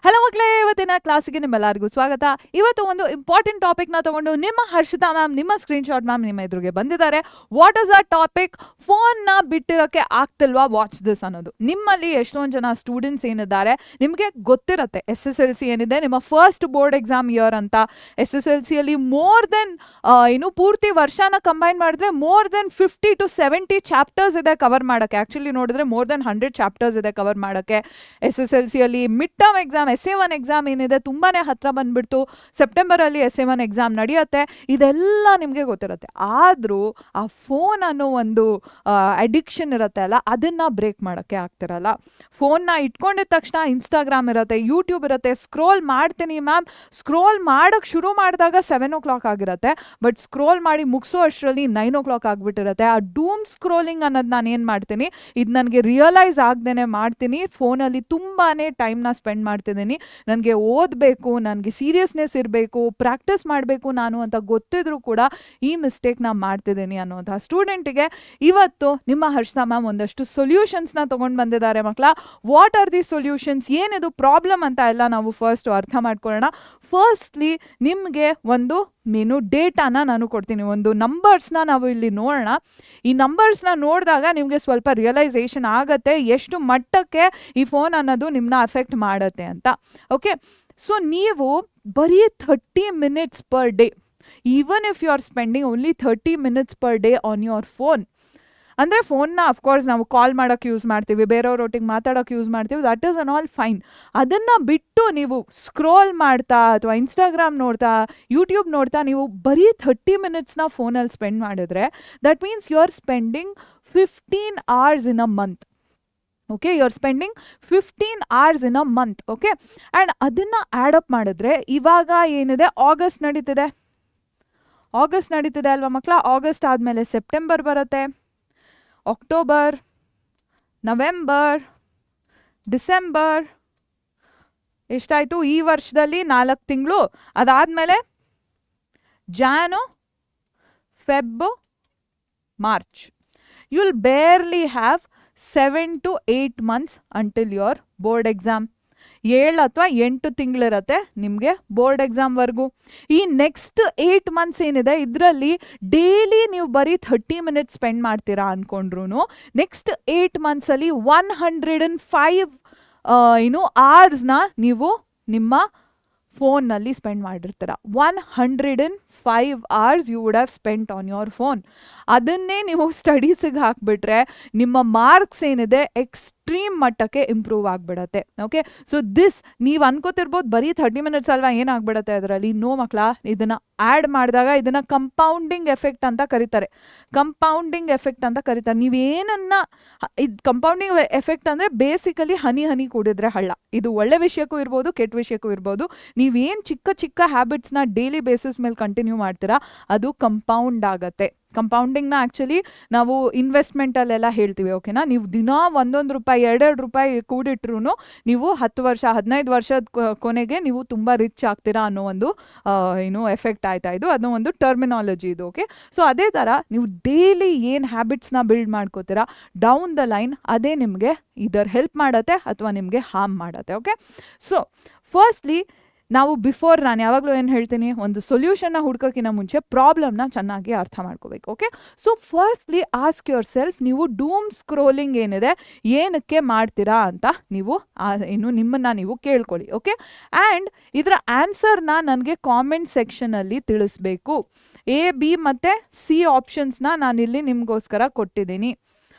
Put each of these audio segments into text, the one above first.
Hello ಮಕ್ಕಳೇ, ಇವತ್ತಿನ ಕ್ಲಾಸಿಗೆ ನಿಮ್ಮೆಲ್ಲರಿಗೂ ಸ್ವಾಗತ. ಇವತ್ತು ಒಂದು ಇಂಪಾರ್ಟೆಂಟ್ ಟಾಪಿಕ್ನ ತಗೊಂಡು ನಿಮ್ಮ ಹರ್ಷಿತಾ ಮ್ಯಾಮ್, ನಿಮ್ಮ ಸ್ಕ್ರೀನ್ಶಾಟ್ ಮ್ಯಾಮ್ ನಿಮ್ಮ ಎದುರಿಗೆ ಬಂದಿದ್ದಾರೆ. What is a topic? ಫೋನ್ನ ಬಿಟ್ಟಿರೋಕ್ಕೆ ಆಗ್ತಿಲ್ವಾ, ವಾಚ್ ದಿಸ್ ಅನ್ನೋದು. ನಿಮ್ಮಲ್ಲಿ ಎಷ್ಟೊಂದು ಜನ ಸ್ಟೂಡೆಂಟ್ಸ್ ಏನಿದ್ದಾರೆ, ನಿಮಗೆ ಗೊತ್ತಿರುತ್ತೆ SSLC ಏನಿದೆ, ನಿಮ್ಮ ಫಸ್ಟ್ ಬೋರ್ಡ್ ಎಕ್ಸಾಮ್ ಇಯರ್ ಅಂತ. SSLCಯಲ್ಲಿ ಮೋರ್ ದೆನ್ ಪೂರ್ತಿ ವರ್ಷನ ಕಂಬೈನ್ ಮಾಡಿದ್ರೆ ಮೋರ್ ದೆನ್ 50 to 70 ಚಾಪ್ಟರ್ಸ್ ಇದೆ ಕವರ್ ಮಾಡೋಕ್ಕೆ. ಆ್ಯಕ್ಚುಲಿ ನೋಡಿದ್ರೆ ಮೋರ್ ದೆನ್ 100 ಚಾಪ್ಟರ್ಸ್ ಇದೆ ಕವರ್ ಮಾಡೋಕ್ಕೆ. SSLCಯಲ್ಲಿ mid term exam SA1 exam ಏನಿದೆ ತುಂಬಾ ಹತ್ರ ಬಂದ್ಬಿಡ್ತು. ಸೆಪ್ಟೆಂಬರಲ್ಲಿ SA1 ಎಕ್ಸಾಮ್ ನಡೆಯುತ್ತೆ. ಇದೆಲ್ಲ ನಿಮಗೆ ಗೊತ್ತಿರುತ್ತೆ. ಆದರೂ ಆ ಫೋನ್ ಅನ್ನೋ ಒಂದು ಅಡಿಕ್ಷನ್ ಇರುತ್ತೆ ಅಲ್ಲ, ಅದನ್ನು ಬ್ರೇಕ್ ಮಾಡೋಕ್ಕೆ ಆಗ್ತಿರಲ್ಲ. ಫೋನ್ನ ಇಟ್ಕೊಂಡಿದ ತಕ್ಷಣ ಇನ್ಸ್ಟಾಗ್ರಾಮ್ ಇರುತ್ತೆ, ಯೂಟ್ಯೂಬ್ ಇರುತ್ತೆ, ಸ್ಕ್ರೋಲ್ ಮಾಡ್ತೀನಿ ಮ್ಯಾಮ್. ಸ್ಕ್ರೋಲ್ ಮಾಡೋಕ್ಕೆ ಶುರು ಮಾಡಿದಾಗ 7 o'clock ಆಗಿರುತ್ತೆ, ಬಟ್ ಸ್ಕ್ರೋಲ್ ಮಾಡಿ ಮುಗಿಸೋ ಅಷ್ಟರಲ್ಲಿ 9 o'clock ಆಗಿಬಿಟ್ಟಿರುತ್ತೆ. ಆ ಡೂಮ್ ಸ್ಕ್ರೋಲಿಂಗ್ ಅನ್ನೋದು ನಾನು ಏನು ಮಾಡ್ತೀನಿ, ಇದು ನನಗೆ ರಿಯಲೈಸ್ ಆಗ್ದೇನೆ ಮಾಡ್ತೀನಿ. ಫೋನಲ್ಲಿ ತುಂಬಾ ಟೈಮ್ನ ಸ್ಪೆಂಡ್ ಮಾಡ್ತಿದ್ದೀನಿ. ನನಗೆ ಓದಬೇಕು, ನನಗೆ ಸೀರಿಯಸ್ನೆಸ್ ಇರಬೇಕು, ಪ್ರಾಕ್ಟೀಸ್ ಮಾಡಬೇಕು ನಾನು ಅಂತ ಗೊತ್ತಿದ್ರೂ ಕೂಡ ಈ ಮಿಸ್ಟೇಕ್ನ ಮಾಡ್ತಿದ್ದೀನಿ ಅನ್ನೋಂಥ ಸ್ಟೂಡೆಂಟಿಗೆ ಇವತ್ತು ನಿಮ್ಮ ಹರ್ಷಿತಾ ಮ್ಯಾಮ್ ಒಂದಷ್ಟು ಸೊಲ್ಯೂಷನ್ಸ್ನ ತೊಗೊಂಡು ಬಂದಿದ್ದಾರೆ ಮಕ್ಕಳ. ವಾಟ್ ಆರ್ ದಿ ಸೊಲ್ಯೂಷನ್ಸ್, ಏನಿದು ಪ್ರಾಬ್ಲಮ್ ಅಂತ ಎಲ್ಲ ನಾವು ಫಸ್ಟ್ ಅರ್ಥ ಮಾಡ್ಕೊಳ್ಳೋಣ. ಫಸ್ಟ್ಲಿ ನಿಮಗೆ ಒಂದು ಡೇಟಾನ ನಾನು ಕೊಡ್ತೀನಿ, ಒಂದು ನಂಬರ್ಸ್ನ ನಾವು ಇಲ್ಲಿ ನೋಡೋಣ. ಈ ನಂಬರ್ಸ್ನ ನೋಡಿದಾಗ ನಿಮಗೆ ಸ್ವಲ್ಪ ರಿಯಲೈಸೇಷನ್ ಆಗುತ್ತೆ ಎಷ್ಟು ಮಟ್ಟಕ್ಕೆ ಈ ಫೋನ್ ಅನ್ನೋದು ನಿಮ್ಮನ್ನ ಅಫೆಕ್ಟ್ ಮಾಡುತ್ತೆ ಅಂತ. ಓಕೆ, ಸೊ ನೀವು ಬರೀ 30 minutes per day, even if you are spending only 30 minutes per day on your phone. ಅಂದರೆ ಫೋನ್ನ ಅಫ್ಕೋರ್ಸ್ ನಾವು ಕಾಲ್ ಮಾಡೋಕ್ಕೆ ಯೂಸ್ ಮಾಡ್ತೀವಿ, ಬೇರೆಯವ್ರೊಟ್ಟಿಗೆ ಮಾತಾಡೋಕ್ಕೆ ಯೂಸ್ ಮಾಡ್ತೀವಿ, that is an all fine. ಅದನ್ನು ಬಿಟ್ಟು ನೀವು ಸ್ಕ್ರೋಲ್ ಮಾಡ್ತಾ ಅಥವಾ ಇನ್ಸ್ಟಾಗ್ರಾಮ್ ನೋಡ್ತಾ, ಯೂಟ್ಯೂಬ್ ನೋಡ್ತಾ ನೀವು ಬರೀ 30 minutesನ ಫೋನಲ್ಲಿ ಸ್ಪೆಂಡ್ ಮಾಡಿದ್ರೆ that means you are spending 15 hours in a month. Okay, you are spending 15 hours in a month. Okay, and ಅದನ್ನು ಆ್ಯಡಪ್ ಮಾಡಿದ್ರೆ ಇವಾಗ ಏನಿದೆ, ಆಗಸ್ಟ್ ನಡೀತಿದೆ ಅಲ್ವಾ ಮಕ್ಕಳ. ಆಗಸ್ಟ್ ಆದಮೇಲೆ ಸೆಪ್ಟೆಂಬರ್ ಬರುತ್ತೆ, ಅಕ್ಟೋಬರ್, ನವೆಂಬರ್, ಡಿಸೆಂಬರ್, ಎಷ್ಟಾಯಿತು ಈ ವರ್ಷದಲ್ಲಿ 4 ತಿಂಗಳು. ಅದಾದಮೇಲೆ Jan, Feb, March. You will barely have 7 to 8 months until your board exam. 7 ಅಥವಾ 8 ತಿಂಗಳಿರುತ್ತೆ ನಿಮಗೆ ಬೋರ್ಡ್ ಎಕ್ಸಾಮ್ವರೆಗೂ. ಈ ನೆಕ್ಸ್ಟ್ 8 months ಏನಿದೆ, ಇದರಲ್ಲಿ ಡೈಲಿ ನೀವು ಬರೀ 30 minutes ಸ್ಪೆಂಡ್ ಮಾಡ್ತೀರಾ ಅಂದ್ಕೊಂಡ್ರು ನೆಕ್ಸ್ಟ್ 8 monthsಲ್ಲಿ 105 hours ನೀವು ನಿಮ್ಮ ಫೋನ್ನಲ್ಲಿ ಸ್ಪೆಂಡ್ ಮಾಡಿರ್ತೀರ. 105 hours you would have spent on your phone. ಅದನ್ನೇ ನೀವು ಸ್ಟಡೀಸಿಗೆ ಹಾಕಿಬಿಟ್ರೆ ನಿಮ್ಮ ಮಾರ್ಕ್ಸ್ ಏನಿದೆ ಎಕ್ಸ್ಟ್ರೀಮ್ ಮಟ್ಟಕ್ಕೆ ಇಂಪ್ರೂವ್ ಆಗಿಬಿಡತ್ತೆ. ಓಕೆ, ಸೊ ದಿಸ್ ನೀವು ಅನ್ಕೋತಿರ್ಬೋದು ಬರೀ 30 minutes ಅಲ್ವಾ, ಏನಾಗ್ಬಿಡತ್ತೆ ಅದರಲ್ಲಿ. ನೋ ಮಕ್ಕಳ, ಇದನ್ನು ಆ್ಯಡ್ ಮಾಡಿದಾಗ ಇದನ್ನು ಕಂಪೌಂಡಿಂಗ್ ಎಫೆಕ್ಟ್ ಅಂತ ಕರೀತಾರೆ. ನೀವೇನನ್ನ ಇದು ಕಂಪೌಂಡಿಂಗ್ ಎಫೆಕ್ಟ್ ಅಂದರೆ ಬೇಸಿಕಲಿ ಹನಿ ಕೂಡಿದ್ರೆ ಹಳ್ಳ. ಇದು ಒಳ್ಳೆ ವಿಷಯಕ್ಕೂ ಇರ್ಬೋದು, ಕೆಟ್ಟ ವಿಷಯಕ್ಕೂ ಇರ್ಬೋದು. ನೀವೇನು ಚಿಕ್ಕ ಹ್ಯಾಬಿಟ್ಸ್ನ ಡೈಲಿ ಬೇಸಿಸ್ ಮೇಲೆ ಕಂಟಿನ್ಯೂ ಮಾಡ್ತೀರಾ, ಅದು ಕಂಪೌಂಡ್ ಆಗತ್ತೆ. ಕಂಪೌಂಡಿಂಗ್ನ ಆ್ಯಕ್ಚುಲಿ ನಾವು ಇನ್ವೆಸ್ಟ್ಮೆಂಟಲ್ಲೆಲ್ಲ ಹೇಳ್ತೀವಿ. ಓಕೆನಾ, ನೀವು ದಿನ ₹1 ₹2 ಕೂಡಿಟ್ರು ನೀವು 10 ವರ್ಷ 15 ವರ್ಷದ ಕೊನೆಗೆ ನೀವು ತುಂಬ ರಿಚ್ ಆಗ್ತೀರಾ ಅನ್ನೋ ಒಂದು ಎಫೆಕ್ಟ್ ಆಯ್ತಾ. ಇದು ಅದನ್ನ ಒಂದು ಟರ್ಮಿನಾಲಜಿ ಇದು. ಓಕೆ, ಸೊ ಅದೇ ಥರ ನೀವು ಡೈಲಿ ಏನು ಹ್ಯಾಬಿಟ್ಸ್ನ ಬಿಲ್ಡ್ ಮಾಡ್ಕೋತೀರಾ ಡೌನ್ ದ ಲೈನ್, ಅದೇ ನಿಮಗೆ ಇದರ್ ಹೆಲ್ಪ್ ಮಾಡತ್ತೆ ಅಥವಾ ನಿಮಗೆ ಹಾರ್ಮ್ ಮಾಡತ್ತೆ. ಓಕೆ, ಸೊ ಫಸ್ಟ್ಲಿ ನಾವು ನಾನು ಯಾವಾಗಲೂ ಏನು ಹೇಳ್ತೀನಿ, ಒಂದು ಸೊಲ್ಯೂಷನ್ನ ಹುಡ್ಕೋಕ್ಕಿಂತ ಮುಂಚೆ ಪ್ರಾಬ್ಲಮ್ನ ಚೆನ್ನಾಗಿ ಅರ್ಥ ಮಾಡ್ಕೋಬೇಕು. Okay, so firstly ask your self, ನೀವು ಡೂಮ್ ಸ್ಕ್ರೋಲಿಂಗ್ ಏನಿದೆ ಏನಕ್ಕೆ ಮಾಡ್ತೀರಾ ಅಂತ ನೀವು ನಿಮ್ಮನ್ನು ನೀವು ಕೇಳ್ಕೊಳ್ಳಿ. ಓಕೆ, ಆ್ಯಂಡ್ ಇದರ ಆನ್ಸರ್ನ ನನಗೆ ಕಾಮೆಂಟ್ ಸೆಕ್ಷನಲ್ಲಿ ತಿಳಿಸ್ಬೇಕು. A, B ಮತ್ತು C ಆಪ್ಷನ್ಸ್ನ ನಾನಿಲ್ಲಿ ನಿಮಗೋಸ್ಕರ ಕೊಟ್ಟಿದ್ದೀನಿ.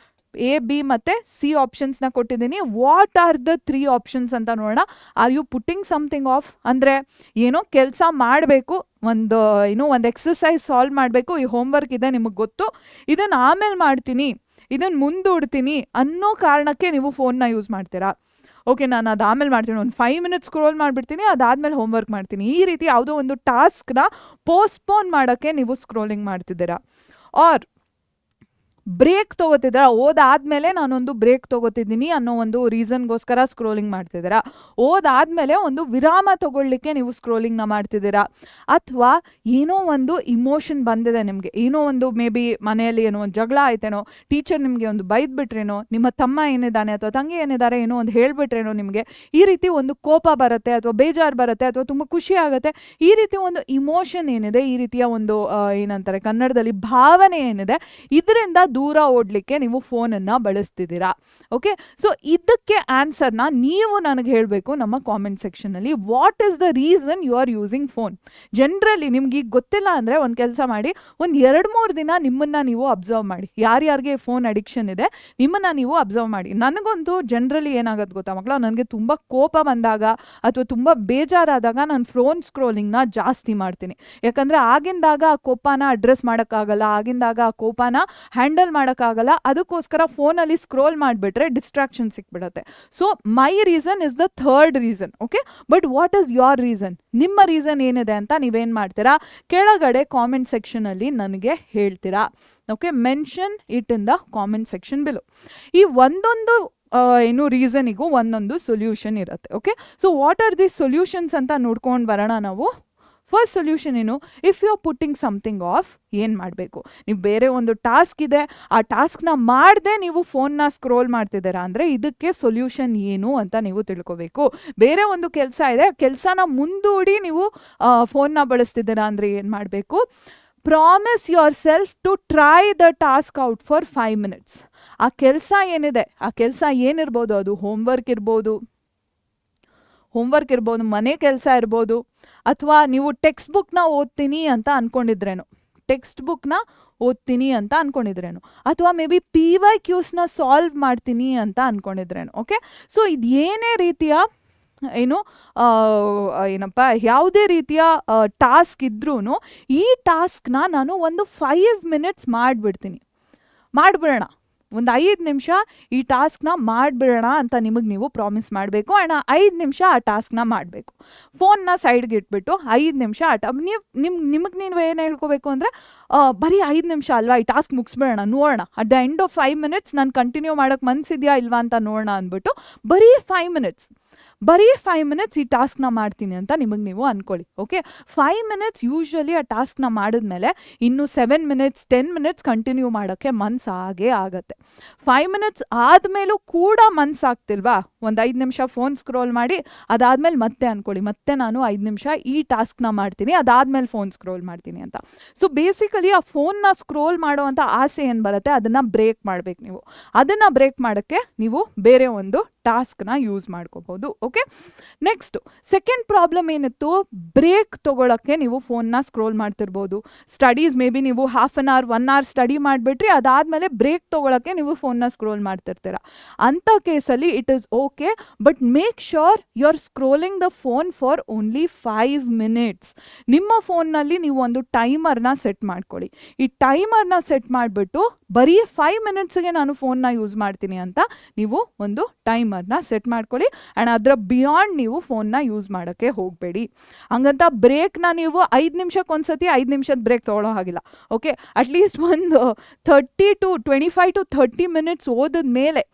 A, B ಮತ್ತು C ಆಪ್ಷನ್ಸ್ನ ಕೊಟ್ಟಿದ್ದೀನಿ. ವಾಟ್ ಆರ್ ದ 3 options ಅಂತ ನೋಡೋಣ. Are you putting something off, ಅಂದರೆ ಏನೋ ಕೆಲಸ ಮಾಡಬೇಕು, ಒಂದು ಎಕ್ಸಸೈಸ್ ಸಾಲ್ವ್ ಮಾಡಬೇಕು, ಈ ಹೋಮ್ವರ್ಕ್ ಇದೆ ನಿಮಗೆ ಗೊತ್ತು, ಇದನ್ನು ಆಮೇಲೆ ಮಾಡ್ತೀನಿ, ಇದನ್ನು ಮುಂದೂಡ್ತೀನಿ ಅನ್ನೋ ಕಾರಣಕ್ಕೆ ನೀವು ಫೋನ್ನ ಯೂಸ್ ಮಾಡ್ತೀರಾ. ಓಕೆ, ನಾನು ಅದು ಆಮೇಲೆ ಮಾಡ್ತೀನಿ, ಒಂದು 5 minutes ಸ್ಕ್ರೋಲ್ ಮಾಡಿಬಿಡ್ತೀನಿ, ಅದಾದಮೇಲೆ ಹೋಮ್ವರ್ಕ್ ಮಾಡ್ತೀನಿ. ಈ ರೀತಿ ಯಾವುದೋ ಒಂದು ಟಾಸ್ಕ್ನ ಪೋಸ್ಟ್ಪೋನ್ ಮಾಡೋಕ್ಕೆ ನೀವು ಸ್ಕ್ರೋಲಿಂಗ್ ಮಾಡ್ತಿದ್ದೀರಾ. ಆರ್ ಬ್ರೇಕ್ ತೊಗೋತಿದ್ದೀರಾ, ಓದಾದ್ಮೇಲೆ ನಾನೊಂದು ಬ್ರೇಕ್ ತೊಗೋತಿದ್ದೀನಿ ಅನ್ನೋ ಒಂದು ರೀಸನ್ಗೋಸ್ಕರ ಸ್ಕ್ರೋಲಿಂಗ್ ಮಾಡ್ತಿದ್ದೀರಾ, ಓದಾದ್ಮೇಲೆ ಒಂದು ವಿರಾಮ ತಗೊಳ್ಳಿಕ್ಕೆ ನೀವು ಸ್ಕ್ರೋಲಿಂಗ್ನ ಮಾಡ್ತಿದ್ದೀರಾ, ಅಥವಾ ಏನೋ ಒಂದು ಇಮೋಷನ್ ಬಂದಿದೆ ನಿಮಗೆ, ಏನೋ ಒಂದು ಮೇ ಬಿ ಮನೆಯಲ್ಲಿ ಏನೋ ಒಂದು ಜಗಳ ಆಯ್ತೇನೋ, ಟೀಚರ್ ನಿಮಗೆ ಒಂದು ಬೈದ್ಬಿಟ್ರೇನೋ, ನಿಮ್ಮ ತಮ್ಮ ಏನಿದ್ದಾನೆ ಅಥವಾ ತಂಗಿ ಏನಿದ್ದಾರೆ ಏನೋ ಒಂದು ಹೇಳ್ಬಿಟ್ರೇನೋ ನಿಮಗೆ, ಈ ರೀತಿ ಒಂದು ಕೋಪ ಬರುತ್ತೆ ಅಥವಾ ಬೇಜಾರು ಬರುತ್ತೆ ಅಥವಾ ತುಂಬ ಖುಷಿ ಆಗುತ್ತೆ, ಈ ರೀತಿ ಒಂದು ಇಮೋಷನ್ ಏನಿದೆ, ಈ ರೀತಿಯ ಒಂದು ಏನಂತಾರೆ ಕನ್ನಡದಲ್ಲಿ ಭಾವನೆ ಏನಿದೆ, ಇದರಿಂದ ದೂರ ಓಡಲಿಕ್ಕೆ ನೀವು ಫೋನನ್ನು ಬಳಸ್ತಿದ್ದೀರಾ. ಓಕೆ, ಸೊ ಇದಕ್ಕೆ ಆನ್ಸರ್ನ ನೀವು ನನಗೆ ಹೇಳಬೇಕು ನಮ್ಮ ಕಾಮೆಂಟ್ ಸೆಕ್ಷನಲ್ಲಿ. What is the reason you are using phone? Generally ನಿಮ್ಗೆ ಈಗ ಗೊತ್ತಿಲ್ಲ ಅಂದರೆ ಒಂದು ಕೆಲಸ ಮಾಡಿ, ಒಂದು 2-3 ದಿನ ನಿಮ್ಮನ್ನು ನೀವು ಅಬ್ಸರ್ವ್ ಮಾಡಿ, ಯಾರ್ಯಾರಿಗೆ ಫೋನ್ ಅಡಿಕ್ಷನ್ ಇದೆ ನಿಮ್ಮನ್ನು ನೀವು ಅಬ್ಸರ್ವ್ ಮಾಡಿ. ನನಗಂತೂ ಜನರಲಿ ಏನಾಗುತ್ತೆ ಗೊತ್ತಾ ಮಕ್ಕಳ, ನನಗೆ ತುಂಬ ಕೋಪ ಬಂದಾಗ ಅಥವಾ ತುಂಬ ಬೇಜಾರಾದಾಗ ನಾನು ಫೋನ್ ಸ್ಕ್ರೋಲಿಂಗ್ನ ಜಾಸ್ತಿ ಮಾಡ್ತೀನಿ. ಯಾಕಂದರೆ ಆಗಿಂದಾಗ ಆ ಕೋಪನ ಅಡ್ರೆಸ್ ಮಾಡೋಕ್ಕಾಗಲ್ಲ, ಆಗಿಂದಾಗ ಆ ಕೋಪನ ಹ್ಯಾಂಡಲ್ ಮಾಡೋಕ್ಕಾಗಲ್ಲ, ಅದಕ್ಕೋಸ್ಕರ ಫೋನಲ್ಲಿ ಸ್ಕ್ರೋಲ್ ಮಾಡಿಬಿಟ್ರೆ ಡಿಸ್ಟ್ರಾಕ್ಷನ್ ಸಿಕ್ಬಿಡುತ್ತೆ. So my reason is the third reason. Okay, but what is your reason? ನಿಮ್ಮ ರೀಸನ್ ಏನಿದೆ ಅಂತ ನೀವೇನು ಮಾಡ್ತೀರಾ, ಕೆಳಗಡೆ ಕಾಮೆಂಟ್ ಸೆಕ್ಷನಲ್ಲಿ ನನಗೆ ಹೇಳ್ತೀರಾ. Okay, mention it in the comment section below. ಈ ಒಂದೊಂದು ಏನು ರೀಸನಿಗೂ ಒಂದೊಂದು ಸೊಲ್ಯೂಷನ್ ಇರುತ್ತೆ. Okay, so what are the solutions ಅಂತ ನೋಡ್ಕೊಂಡು ಬರೋಣ ನಾವು. ಫಸ್ಟ್ ಸೊಲ್ಯೂಷನ್ ಏನು, if you are putting something off, ಏನು ಮಾಡಬೇಕು, ನೀವು ಬೇರೆ ಒಂದು ಟಾಸ್ಕ್ ಇದೆ, ಆ ಟಾಸ್ಕ್ನ ಮಾಡದೆ ನೀವು ಫೋನ್ನ ಸ್ಕ್ರೋಲ್ ಮಾಡ್ತಿದ್ದೀರಾ ಅಂದರೆ ಇದಕ್ಕೆ ಸೊಲ್ಯೂಷನ್ ಏನು ಅಂತ ನೀವು ತಿಳ್ಕೊಬೇಕು. ಬೇರೆ ಒಂದು ಕೆಲಸ ಇದೆ, ಕೆಲಸನ ಮುಂದೂಡಿ ನೀವು ಫೋನ್ನ ಬಳಸ್ತಿದ್ದೀರಾ ಅಂದರೆ ಏನು ಮಾಡಬೇಕು, promise yourself to try the task out for 5 minutes. ಆ ಕೆಲಸ ಏನಿದೆ, ಆ ಕೆಲಸ ಏನಿರ್ಬೋದು, ಅದು ಹೋಮ್ವರ್ಕ್ ಇರ್ಬೋದು, ಮನೆ ಕೆಲಸ ಇರ್ಬೋದು, ಅಥವಾ ನೀವು ಟೆಕ್ಸ್ಟ್ ಬುಕ್ನ ಓದ್ತೀನಿ ಅಂತ ಅಂದ್ಕೊಂಡಿದ್ರೇನು, ಅಥವಾ ಮೇ ಬಿ PYQsನ ಸಾಲ್ವ್ ಮಾಡ್ತೀನಿ ಅಂತ ಅಂದ್ಕೊಂಡಿದ್ರೇನು. ಓಕೆ, ಸೊ ಇದು ಏನೇ ರೀತಿಯ ಏನು ಏನಪ್ಪ ಯಾವುದೇ ರೀತಿಯ ಟಾಸ್ಕ್ ಇದ್ರೂ ಈ ಟಾಸ್ಕ್ನ ನಾನು ಒಂದು 5 minutes ಮಾಡಿಬಿಡೋಣ, ಒಂದು 5 ನಿಮಿಷ ಈ ಟಾಸ್ಕ್ನ ಮಾಡಿಬಿಡೋಣ ಅಂತ ನೀವು ಪ್ರಾಮಿಸ್ ಮಾಡಬೇಕು. ಆ್ಯಂಡ್ 5 ನಿಮಿಷ ಆ ಟಾಸ್ಕ್ನ ಮಾಡಬೇಕು. ಫೋನ್ನ ಸೈಡ್ಗೆ ಇಟ್ಬಿಟ್ಟು 5 ನಿಮಿಷ ನಿಮಗೆ ನೀವು ಏನು ಹೇಳ್ಕೋಬೇಕು ಅಂದರೆ, ಬರೀ 5 ನಿಮಿಷ ಅಲ್ವಾ, ಈ ಟಾಸ್ಕ್ ಮುಗಿಸ್ಬಿಡೋಣ, ನೋಡೋಣ at the end of 5 minutes ನಾನು ಕಂಟಿನ್ಯೂ ಮಾಡೋಕ್ಕೆ ಮನಸ್ಸಿದೆಯಾ ಇಲ್ವಾ ಅಂತ ನೋಡೋಣ ಅಂದ್ಬಿಟ್ಟು ಬರೀ 5 minutes ಈ ಟಾಸ್ಕ್ನ ಮಾಡ್ತೀನಿ ಅಂತ ನೀವು ಅಂದ್ಕೊಳ್ಳಿ. ಓಕೆ, 5 minutes ಯೂಶ್ವಲಿ ಆ ಟಾಸ್ಕ್ನ ಮಾಡಿದ್ಮೇಲೆ ಇನ್ನು 7 minutes 10 minutes ಕಂಟಿನ್ಯೂ ಮಾಡೋಕ್ಕೆ ಮನಸ್ಸಾಗೇ ಆಗುತ್ತೆ. 5 minutes ಆದಮೇಲೂ ಕೂಡ ಮನಸ್ಸಾಗ್ತಿಲ್ವಾ, ಒಂದು 5 ನಿಮಿಷ ಫೋನ್ ಸ್ಕ್ರೋಲ್ ಮಾಡಿ ಅದಾದಮೇಲೆ ಮತ್ತೆ ಅಂದ್ಕೊಳ್ಳಿ, ಮತ್ತೆ ನಾನು 5 ನಿಮಿಷ ಈ ಟಾಸ್ಕ್ನ ಮಾಡ್ತೀನಿ, ಅದಾದಮೇಲೆ ಫೋನ್ ಸ್ಕ್ರೋಲ್ ಮಾಡ್ತೀನಿ ಅಂತ. ಸೊ ಬೇಸಿಕಲಿ ಆ ಫೋನ್ನ ಸ್ಕ್ರೋಲ್ ಮಾಡೋವಂಥ ಆಸೆ ಏನು ಬರುತ್ತೆ ಅದನ್ನು ಬ್ರೇಕ್ ಮಾಡಬೇಕು. ನೀವು ಅದನ್ನು ಬ್ರೇಕ್ ಮಾಡೋಕ್ಕೆ ನೀವು ಬೇರೆ ಒಂದು ಟಾಸ್ಕ್ನ ಯೂಸ್ ಮಾಡ್ಕೋಬೋದು. ಓಕೆ, ನೆಕ್ಸ್ಟ್ ಸೆಕೆಂಡ್ ಪ್ರಾಬ್ಲಮ್ ಏನಿತ್ತು, ಬ್ರೇಕ್ ತೊಗೊಳಕ್ಕೆ ನೀವು ಫೋನ್ನ ಸ್ಕ್ರೋಲ್ ಮಾಡ್ತಿರ್ಬೋದು. ಸ್ಟಡೀಸ್ ಮೇ ಬಿ ನೀವು 1/2 hour 1 hour ಸ್ಟಡಿ ಮಾಡಿಬಿಟ್ರಿ, ಅದಾದಮೇಲೆ ಬ್ರೇಕ್ ತೊಗೊಳಕ್ಕೆ ನೀವು ಫೋನ್ನ ಸ್ಕ್ರೋಲ್ ಮಾಡ್ತಿರ್ತೀರ. ಅಂಥ ಕೇಸಲ್ಲಿ it is okay, but make sure you are scrolling the phone for only 5 minutes. ನಿಮ್ಮ ಫೋನ್ನಲ್ಲಿ ನೀವು ಒಂದು ಟೈಮರ್ನ ಸೆಟ್ ಮಾಡ್ಕೊಳ್ಳಿ. ಈ ಟೈಮರ್ನ ಸೆಟ್ ಮಾಡಿಬಿಟ್ಟು ಬರೀ 5 minutesಗೆ ನಾನು ಫೋನ್ನ ಯೂಸ್ ಮಾಡ್ತೀನಿ ಅಂತ ನೀವು ಒಂದು ಟೈಮರ್ನ ಸೆಟ್ ಮಾಡ್ಕೊಳ್ಳಿ. ಆ್ಯಂಡ್ ಅದರ ಬಿಯಾಂಡ್ ನೀವು ಫೋನ್ನ ಯೂಸ್ ಮಾಡೋಕ್ಕೆ ಹೋಗಬೇಡಿ. ಹಂಗಂತ ಬ್ರೇಕ್ನ ನೀವು 5 ನಿಮಿಷಕ್ಕೊಂದ್ಸತಿ 5 ನಿಮಿಷದ ಬ್ರೇಕ್ ತೊಗೊಳ್ಳೋ ಹಾಗಿಲ್ಲ. ಓಕೆ, ಅಟ್ಲೀಸ್ಟ್ ಒಂದು 25 to 30 minutes ಓದಿದ ಮೇಲೆ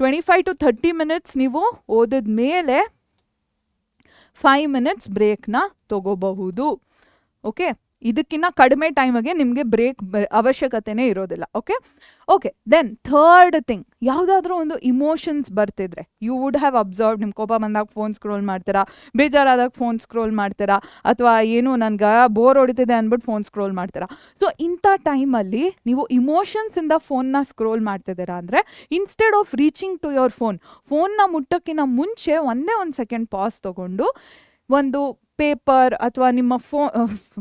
25 to 30 minutes ನೀವು ಓದಿದ ಮೇಲೆ 5 minutes ಬ್ರೇಕ್ನ ತಗೋಬಹುದು. ಓಕೆ, ಇದಕ್ಕಿಂತ ಕಡಿಮೆ ಟೈಮಿಗೆ ನಿಮಗೆ ಬ್ರೇಕ್ ಅವಶ್ಯಕತೆನೇ ಇರೋದಿಲ್ಲ. ಓಕೆ ದೆನ್ ಥರ್ಡ್ ಥಿಂಗ್, ಯಾವುದಾದ್ರೂ ಒಂದು ಇಮೋಷನ್ಸ್ ಬರ್ತಿದ್ರೆ, ಯು ವುಡ್ ಹ್ಯಾವ್ ಅಬ್ಸರ್ವ್, ನಿಮ್ಮ ಕೋಪ ಬಂದಾಗ ಫೋನ್ ಸ್ಕ್ರೋಲ್ ಮಾಡ್ತೀರಾ, ಬೇಜಾರಾದಾಗ ಫೋನ್ ಸ್ಕ್ರೋಲ್ ಮಾಡ್ತೀರಾ, ಅಥವಾ ಏನು ನನಗೆ ಬೋರ್ ಹೊಡಿತಿದೆ ಅಂದ್ಬಿಟ್ಟು ಫೋನ್ ಸ್ಕ್ರೋಲ್ ಮಾಡ್ತೀರಾ. ಸೊ ಇಂಥ ಟೈಮಲ್ಲಿ ನೀವು ಇಮೋಷನ್ಸಿಂದ ಫೋನ್ನ ಸ್ಕ್ರೋಲ್ ಮಾಡ್ತಿದ್ದೀರಾ ಅಂದರೆ, instead of reaching to your ಫೋನ್ನ ಮುಟ್ಟಕ್ಕಿಂತ ಮುಂಚೆ ಒಂದೇ ಒಂದು ಸೆಕೆಂಡ್ ಪಾಸ್ ತೊಗೊಂಡು ಒಂದು ಪೇಪರ್ ಅಥವಾ ನಿಮ್ಮ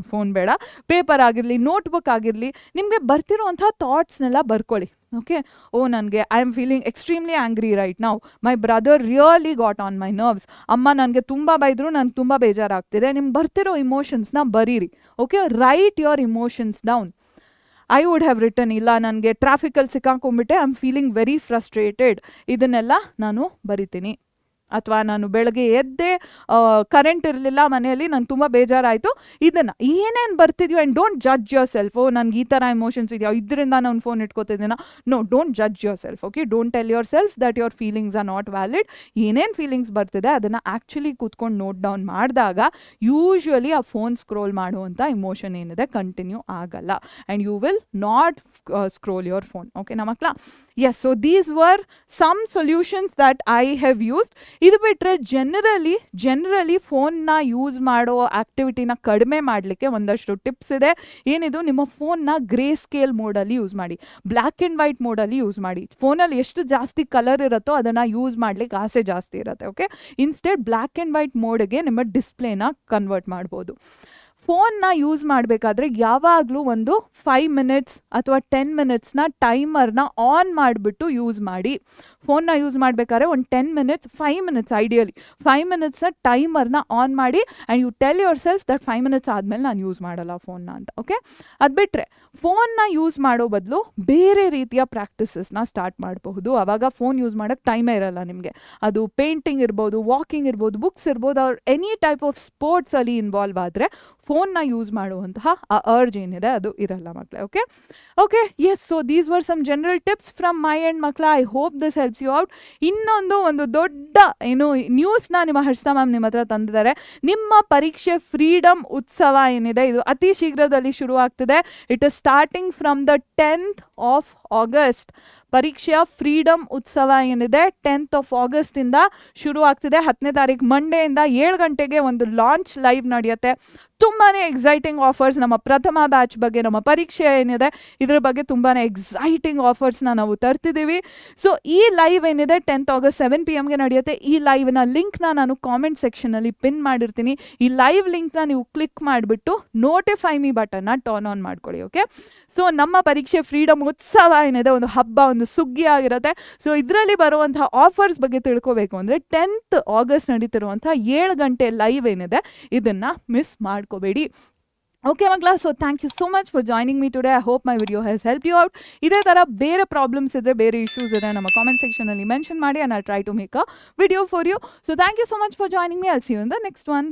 ಫೋನ್ ಬೇಡ, ಪೇಪರ್ ಆಗಿರಲಿ, ನೋಟ್ಬುಕ್ ಆಗಿರಲಿ, ನಿಮಗೆ ಬರ್ತಿರೋವಂಥ ಥಾಟ್ಸ್ನೆಲ್ಲ ಬರ್ಕೊಳ್ಳಿ. ಓಕೆ, ನನಗೆ I am feeling extremely angry right now, my brother really got on my nerves, ಅಮ್ಮ ನನಗೆ ತುಂಬ ಬೈದರು, ನನಗೆ ತುಂಬ ಬೇಜಾರಾಗ್ತಿದೆ. ನಿಮ್ಗೆ ಬರ್ತಿರೋ ಇಮೋಷನ್ಸ್ನ ಬರೀರಿ. Okay, write your emotions down. I would have written, ಇಲ್ಲ ನನಗೆ ಟ್ರಾಫಿಕಲ್ಲಿ ಸಿಕ್ಕಾಕೊಂಡ್ಬಿಟ್ಟೆ, I am feeling very frustrated, ಇದನ್ನೆಲ್ಲ ನಾನು ಬರಿತೀನಿ. ಅಥವಾ ನಾನು ಬೆಳಗ್ಗೆ ಎದ್ದೆ ಕರೆಂಟ್ ಇರಲಿಲ್ಲ ಮನೆಯಲ್ಲಿ, ನಂಗೆ ತುಂಬ ಬೇಜಾರಾಯಿತು. ಇದನ್ನು ಏನೇನು ಬರ್ತಿದ್ಯೋ and don't judge yourself. ನನಗೆ ಈ ಥರ ಎಮೋಷನ್ಸ್ ಇದೆಯಾ, ಇದರಿಂದ ನಾನು ಫೋನ್ ಇಟ್ಕೋತಿದ್ದೀನ. No, don't judge yourself. Okay, don't tell yourself that your feelings are not valid. ಏನೇನು ಫೀಲಿಂಗ್ಸ್ ಬರ್ತಿದೆ ಅದನ್ನು ಆ್ಯಕ್ಚುಲಿ ಕೂತ್ಕೊಂಡು ನೋಟ್ ಡೌನ್ ಮಾಡಿದಾಗ ಯೂಶ್ವಲಿ ಆ ಫೋನ್ ಸ್ಕ್ರೋಲ್ ಮಾಡುವಂಥ ಇಮೋಷನ್ ಏನಿದೆ ಕಂಟಿನ್ಯೂ ಆಗಲ್ಲ and you will not scroll your phone. ಓಕೆನಾ ಮಕ್ಕಳ? Yes, so these were some solutions that I have used. ಇದು ಬಿಟ್ಟರೆ ಜನರಲಿ ಫೋನ್ನ ಯೂಸ್ ಮಾಡೋ ಆ್ಯಕ್ಟಿವಿಟಿನ ಕಡಿಮೆ ಮಾಡಲಿಕ್ಕೆ ಒಂದಷ್ಟು ಟಿಪ್ಸ್ ಇದೆ. ಏನಿದು, ನಿಮ್ಮ ಫೋನ್ನ ಗ್ರೇ ಸ್ಕೇಲ್ ಮೋಡಲ್ಲಿ ಯೂಸ್ ಮಾಡಿ, ಬ್ಲ್ಯಾಕ್ ಆ್ಯಂಡ್ ವೈಟ್ ಮೋಡಲ್ಲಿ ಯೂಸ್ ಮಾಡಿ. ಫೋನಲ್ಲಿ ಎಷ್ಟು ಜಾಸ್ತಿ ಕಲರ್ ಇರುತ್ತೋ ಅದನ್ನು ಯೂಸ್ ಮಾಡಲಿಕ್ಕೆ ಆಸೆ ಜಾಸ್ತಿ ಇರುತ್ತೆ. Okay, instead black and white ಮೋಡ್ಗೆ ನಿಮ್ಮ ಡಿಸ್ಪ್ಲೇನ ಕನ್ವರ್ಟ್ ಮಾಡ್ಬೋದು. ಫೋನ್ನ ಯೂಸ್ ಮಾಡಬೇಕಾದ್ರೆ ಯಾವಾಗಲೂ ಒಂದು 5 ಮಿನಿಟ್ಸ್ ಅಥವಾ 10 ಮಿನಿಟ್ಸ್ನ ಟೈಮರ್ನ ಆನ್ ಮಾಡಿಬಿಟ್ಟು ಯೂಸ್ ಮಾಡಿ. ಫೋನ್ನ ಯೂಸ್ ಮಾಡಬೇಕಾದ್ರೆ ಒಂದು 10 ಮಿನಿಟ್ಸ್ 5 ಮಿನಿಟ್ಸ್ ಐಡಿಯಲಿ 5 ಮಿನಿಟ್ಸ್ನ ಟೈಮರ್ನ ಆನ್ ಮಾಡಿ and you tell yourself that 5 minutes ಆದಮೇಲೆ ನಾನು ಯೂಸ್ ಮಾಡಲ್ಲ ಫೋನ್ನ ಅಂತ. ಓಕೆ, ಅದು ಬಿಟ್ಟರೆ ಫೋನ್ನ ಯೂಸ್ ಮಾಡೋ ಬದಲು ಬೇರೆ ರೀತಿಯ ಪ್ರಾಕ್ಟೀಸಸ್ನ ಸ್ಟಾರ್ಟ್ ಮಾಡಬಹುದು. ಆವಾಗ ಫೋನ್ ಯೂಸ್ ಮಾಡೋಕ್ಕೆ ಟೈಮೇ ಇರಲ್ಲ ನಿಮಗೆ. ಅದು ಪೇಂಟಿಂಗ್ ಇರ್ಬೋದು, ವಾಕಿಂಗ್ ಇರ್ಬೋದು, ಬುಕ್ಸ್ ಇರ್ಬೋದು, ಅವ್ರು ಎನಿ ಟೈಪ್ ಆಫ್ ಸ್ಪೋರ್ಟ್ಸಲ್ಲಿ ಇನ್ವಾಲ್ವ್ ಆದರೆ ಫೋನ್ನ ಯೂಸ್ ಮಾಡುವಂತಹ ಆ ಅರ್ಜ್ ಏನಿದೆ ಅದು ಇರಲ್ಲ ಮಕ್ಕಳೇ. Okay, yes, so these were some general tips from my end ಮಕ್ಕಳ. I hope this helps you out. ಒಂದು ದೊಡ್ಡ ನ್ಯೂಸ್ನ ನಿಮ್ಮ ಹರ್ಷಿತಾ ಮ್ಯಾಮ್ ನಿಮ್ಮ ಹತ್ರ ತಂದಿದ್ದಾರೆ. ನಿಮ್ಮ ಪರೀಕ್ಷೆ ಫ್ರೀಡಮ್ ಉತ್ಸವ ಏನಿದೆ ಇದು ಅತಿ ಶೀಘ್ರದಲ್ಲಿ ಶುರು ಆಗ್ತಿದೆ. It is starting from the 10th of August. ಪರೀಕ್ಷೆಯ ಫ್ರೀಡಮ್ ಉತ್ಸವ ಏನಿದೆ 10th of August ಇಂದ ಶುರು ಆಗ್ತಿದೆ. 10ನೇ ತಾರೀಕು ಮಂಡೆಯಿಂದ 7 ಗಂಟೆಗೆ ಒಂದು ಲಾಂಚ್ ಲೈವ್ ನಡೆಯುತ್ತೆ. ತುಂಬಾ ಎಕ್ಸೈಟಿಂಗ್ ಆಫರ್ಸ್ ನಮ್ಮ ಪ್ರಥಮ ಬ್ಯಾಚ್ ಬಗ್ಗೆ, ನಮ್ಮ ಪರೀಕ್ಷೆ ಏನಿದೆ ಇದ್ರ ಬಗ್ಗೆ ತುಂಬಾ ಎಕ್ಸೈಟಿಂಗ್ ಆಫರ್ಸ್ನ ನಾವು ತರ್ತಿದ್ದೀವಿ. ಸೊ ಈ ಲೈವ್ ಏನಿದೆ 10th August 7 PM ನಡೆಯುತ್ತೆ. ಈ ಲೈವ್ನ ಲಿಂಕ್ನ ನಾನು ಕಾಮೆಂಟ್ ಸೆಕ್ಷನಲ್ಲಿ ಪಿನ್ ಮಾಡಿರ್ತೀನಿ. ಈ ಲೈವ್ ಲಿಂಕ್ನ ನೀವು ಕ್ಲಿಕ್ ಮಾಡಿಬಿಟ್ಟು ನೋಟಿಫೈ ಮೀ ಬಟನ್ನ ಟರ್ನ್ ಆನ್ ಮಾಡ್ಕೊಳ್ಳಿ. ಓಕೆ, ಸೊ ನಮ್ಮ ಪರೀಕ್ಷೆ ಫ್ರೀಡಮ್ ಉತ್ಸವ ಏನಿದೆ ಒಂದು ಹಬ್ಬ, ಒಂದು ಸುಗ್ಗಿ ಆಗಿರುತ್ತೆ. ಸೊ ಇದರಲ್ಲಿ ಬರುವಂತಹ ಆಫರ್ಸ್ ಬಗ್ಗೆ ತಿಳ್ಕೋಬೇಕು ಅಂದರೆ 10th August ನಡೀತಿರುವಂತಹ 7 ಗಂಟೆ ಲೈವ್ ಏನಿದೆ ಇದನ್ನು ಮಿಸ್ ಮಾಡ್ಕೋಬೇಡಿ. ಓಕೆ ಮಕ್ಕಳ, so thank you so much for joining me today. I hope my video has help you out. ಇದೇ ಥರ ಬೇರೆ ಪ್ರಾಬ್ಲಮ್ಸ್ ಇದ್ದರೆ, ಬೇರೆ ಇಶ್ಯೂಸ್ ಇದ್ದರೆ ನಮ್ಮ ಕಾಮೆಂಟ್ ಸೆಕ್ಷನಲ್ಲಿ ಮೆನ್ಷನ್ ಮಾಡಿ and I try to make a video for you. So thank you so much for joining me. I'll see you in the next one.